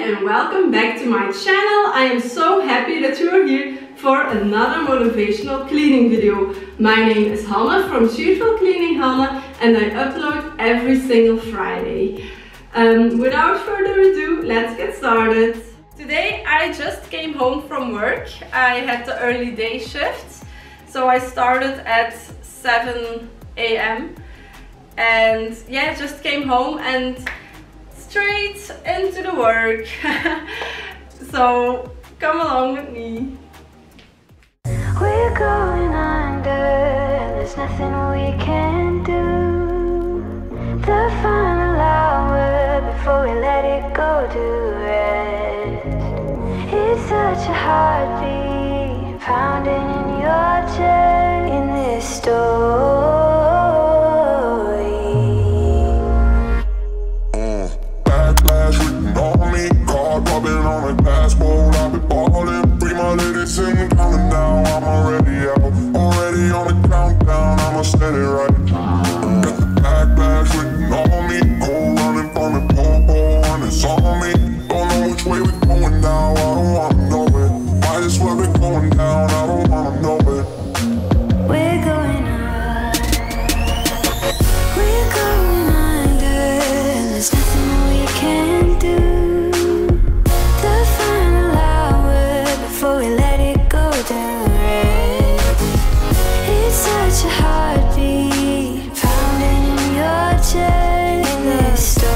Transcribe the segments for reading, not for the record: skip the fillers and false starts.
and welcome back to my channel. I am so happy that you are here for another motivational cleaning video. My name is Hanne from cheerful.cleaning.hanne and I upload every single Friday. Without further ado, let's get started. Today I just came home from work. I had the early day shift, so I started at 7 AM and yeah, just came home and straight into the work. So come along with me. We're going under, there's nothing we can do. The final hour before we let it go to rest. It's such a heartbeat pounding in your chest in this story. Backlash written on me, card rubbing on a dashboard. I've been balling, free my ladies in the counting down. I'm already out, already on the countdown. I'ma set it right. Got the backlash written on me, go running from the pole, and it's on me. Don't know which way we're going now, I don't wanna know it. Might as well be going down, I don't wanna know it. We're going up, we're going under, there's nothing we can do. The final hour before we let it go to rest. It's such a heartbeat pounding in your chest in this story.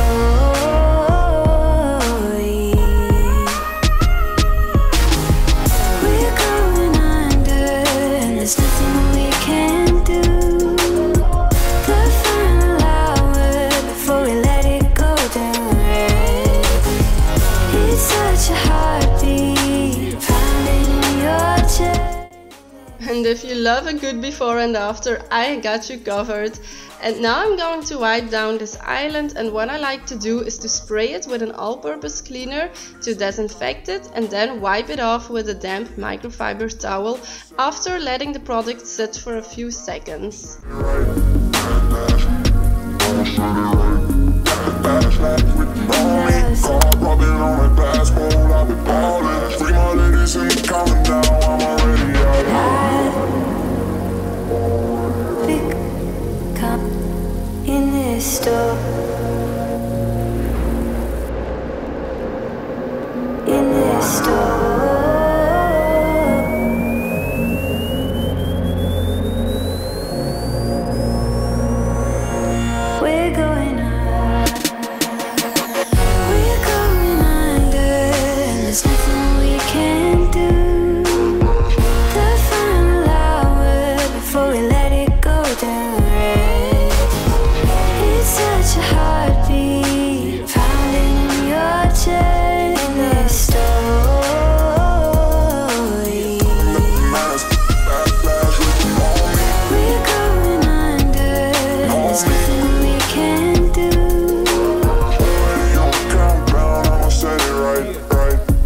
We're going under, and there's nothing we can do. The final hour before we let it go to rest. It's such a heartbeat pounding in your chest. And if you love a good before and after, I got you covered. And now I'm going to wipe down this island, and what I like to do is to spray it with an all-purpose cleaner to disinfect it and then wipe it off with a damp microfiber towel after letting the product sit for a few seconds. In this store, in this store, we're going up, we're going under, there's nothing we can do. The final hour before we let it go down. Such a heartbeat pounding in your chest in this story. We're going under, there's nothing we can do. Already on the countdown, I'ma set it right.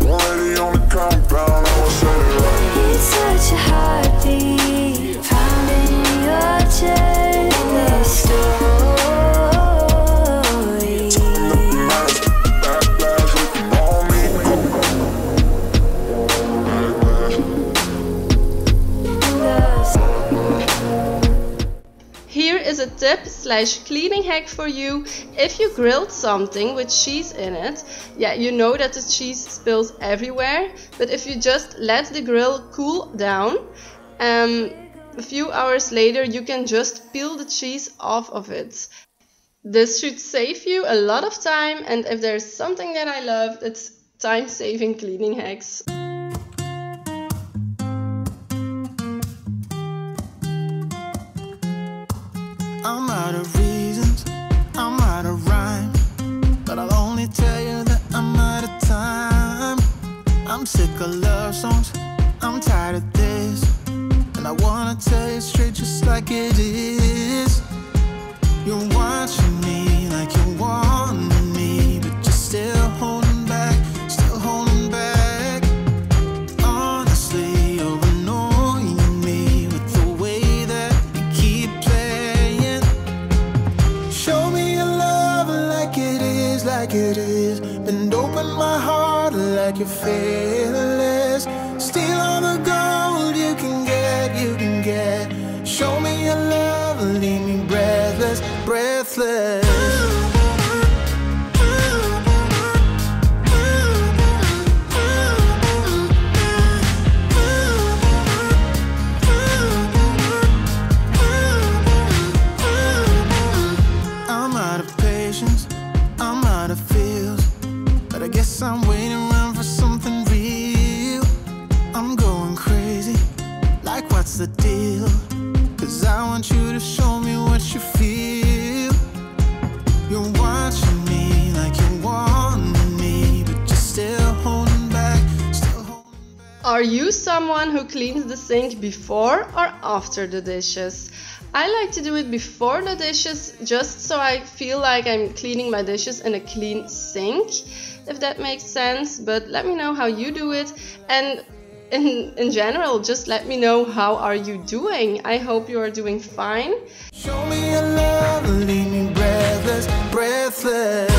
Already on the countdown, I'ma set it right. It's such a heartbeat pounding in your chest in this story. Is a tip/cleaning hack for you. If you grilled something with cheese in it, yeah, you know that the cheese spills everywhere, but if you just let the grill cool down, a few hours later you can just peel the cheese off of it. This should save you a lot of time, and if there's something that I love, it's time-saving cleaning hacks. I'm out of reasons, I'm out of rhyme, but I'll only tell you that I'm out of time. I'm sick of love songs, I'm tired of this, and I wanna tell you straight just like it is. You're watching me like you want me, but you're still holding back, still holding back. Honestly, you're annoying me with the way that you keep playing. Show me your love like it is, bend open my heart. like you're fearless. Steal all the gold you can get, you can get. Show me your love, leave me breathless, breathless. I'm out of patience, I'm out of feels, but I guess I'm waiting around for something real. I'm going crazy, like what's the deal? 'Cause I want you to show me what you feel. You're watching me like you want me, but you're still holding back, still holding back. Are you someone who cleans the sink before or after the dishes? I like to do it before the dishes, just so I feel like I'm cleaning my dishes in a clean sink, if that makes sense. But let me know how you do it, and in general, just let me know how are you doing. I hope you are doing fine. Show me your love, leave me breathless, breathless.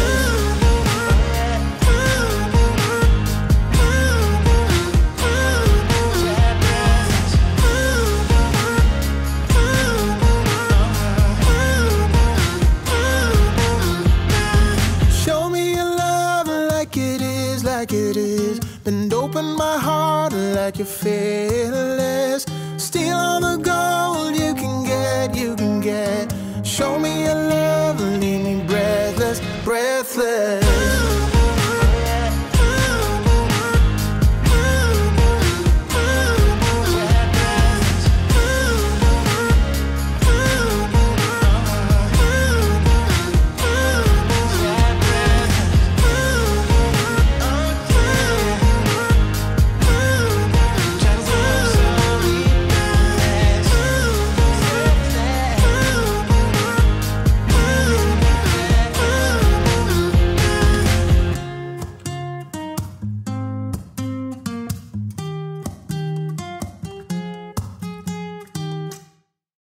Show me your love like it is, like it is. Bend open my heart like you're fearless. Steal all the gold you can get, you can get. Show me your love, leave me breathless, breathless.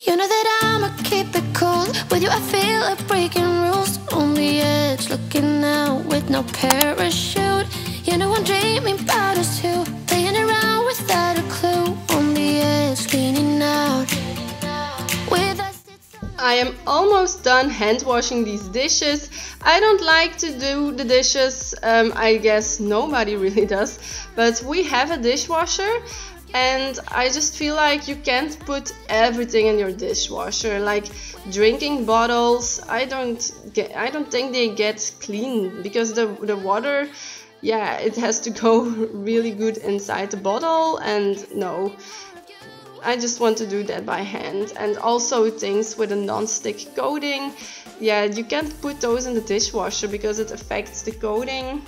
You know that I'ma keep it cool. With you I feel like breaking rules. On the edge, looking out with no parachute. You know I'm dreaming about us too. Playing around without a clue. On the edge, cleaning out. With us I am almost done hand washing these dishes. I don't like to do the dishes, I guess nobody really does, but we have a dishwasher. And I just feel like you can't put everything in your dishwasher, like drinking bottles. I don't think they get clean because the water, yeah, it has to go really good inside the bottle, and no, I just want to do that by hand. And also things with a non-stick coating, yeah, you can't put those in the dishwasher because it affects the coating.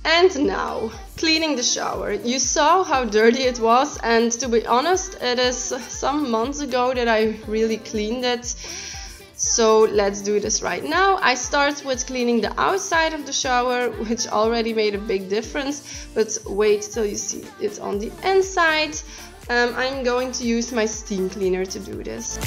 And now, cleaning the shower. You saw how dirty it was, and to be honest, it is some months ago that I really cleaned it. So let's do this right now. I start with cleaning the outside of the shower, which already made a big difference, but wait till you see it on the inside. I'm going to use my steam cleaner to do this.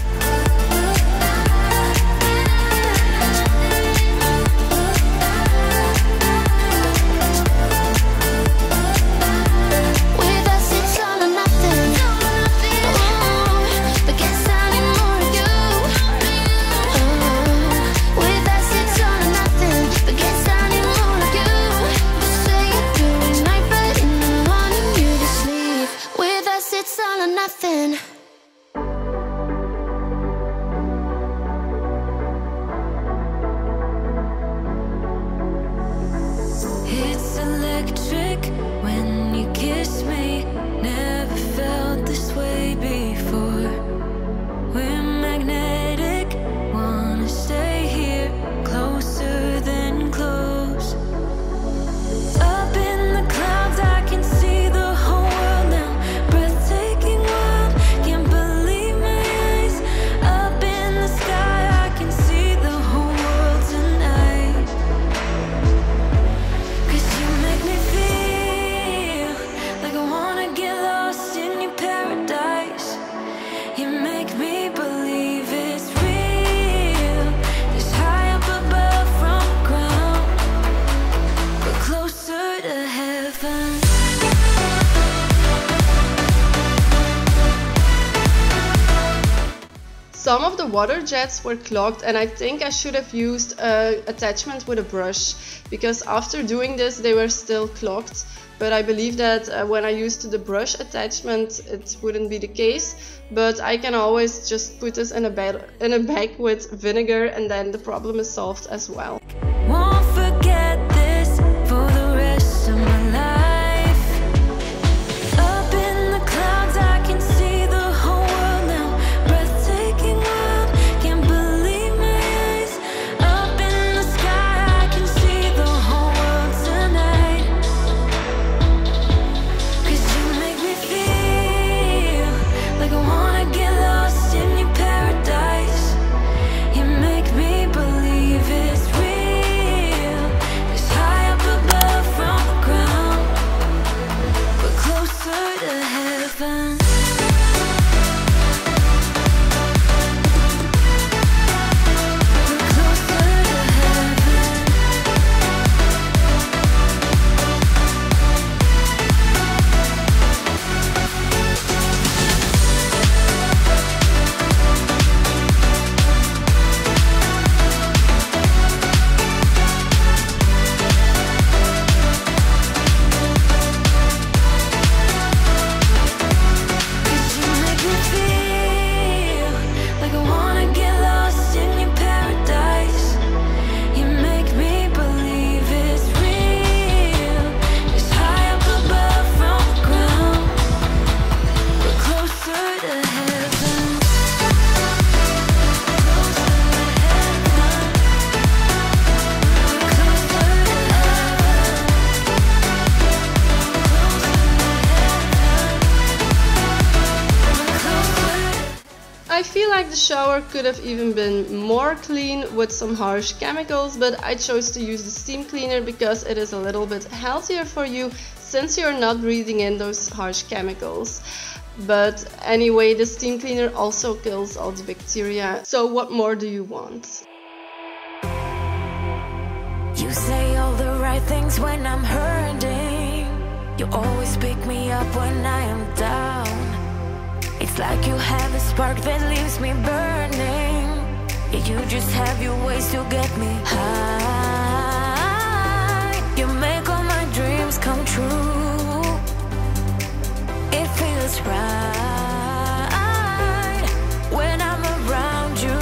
It's electric when you kiss me. Never felt this way before. We're magnetic, wanna stay here, closer than close. Up in the clouds, I can see the whole world now. Breathtaking world, can't believe my eyes. Up in the sky, I can see the whole world tonight. 'Cause you make me feel like I wanna get lost in your paradise. You make me believe it's real. Just high up above from the ground, but closer to heaven. Some of the water jets were clogged, and I think I should have used an attachment with a brush, because after doing this they were still clogged. But I believe that when I used the brush attachment it wouldn't be the case. But I can always just put this in a bag with vinegar, and then the problem is solved as well. Won't forget this for the rest of my life. Up in the clouds, I can see the whole world now. Breathtaking world, can't believe my eyes. Up in the sky, I can see the whole world tonight. 'Cause you make me feel like I wanna get lost in your paradise. You make me believe it's real. It's high up above from the ground, but closer to heaven. We're closer to heaven. I feel like the shower could have even been more clean with some harsh chemicals, but I chose to use the steam cleaner because it is a little bit healthier for you, since you're not breathing in those harsh chemicals. But anyway, the steam cleaner also kills all the bacteria, so what more do you want? You say all the right things when I'm hurting. You always pick me up when I am down. It's like you have a spark that leaves me burning. Yeah, you just have your ways to get me high. You make all my dreams come true. It feels right when I'm around you.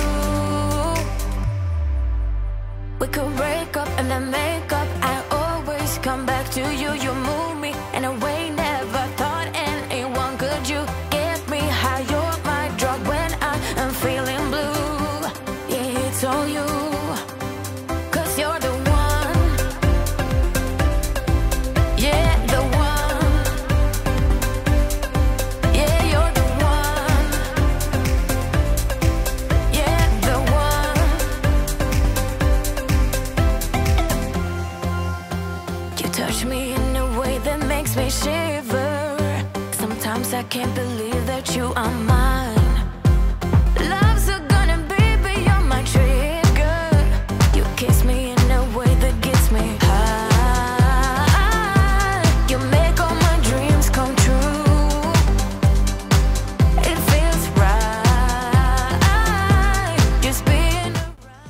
We could break up and then make up. I always come back to you. You move me in a way never thought anyone could. You get me high. You're my drug when I am feeling blue. Yeah, it's all you. 'Cause you're the one. Yeah, the one. Yeah, you're that you are mine. Love's gonna be beyond my trigger. You kiss me in a way that gets me high. You make all my dreams come true. It feels right, just being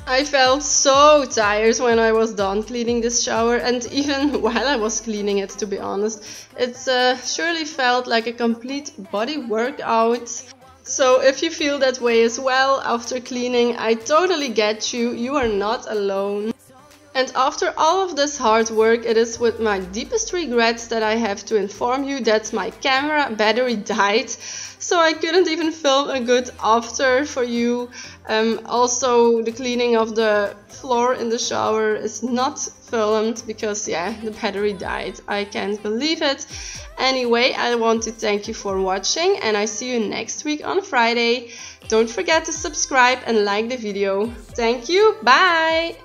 I felt so tired when I was done cleaning this shower, and even while I was cleaning it, to be honest. It surely felt like a complete body workout. So if you feel that way as well after cleaning, I totally get you. You are not alone. And after all of this hard work, it is with my deepest regrets that I have to inform you that my camera battery died. So I couldn't even film a good after for you. Also, the cleaning of the floor in the shower is not filmed because, yeah, the battery died. I can't believe it. Anyway, I want to thank you for watching, and I see you next week on Friday. Don't forget to subscribe and like the video. Thank you. Bye!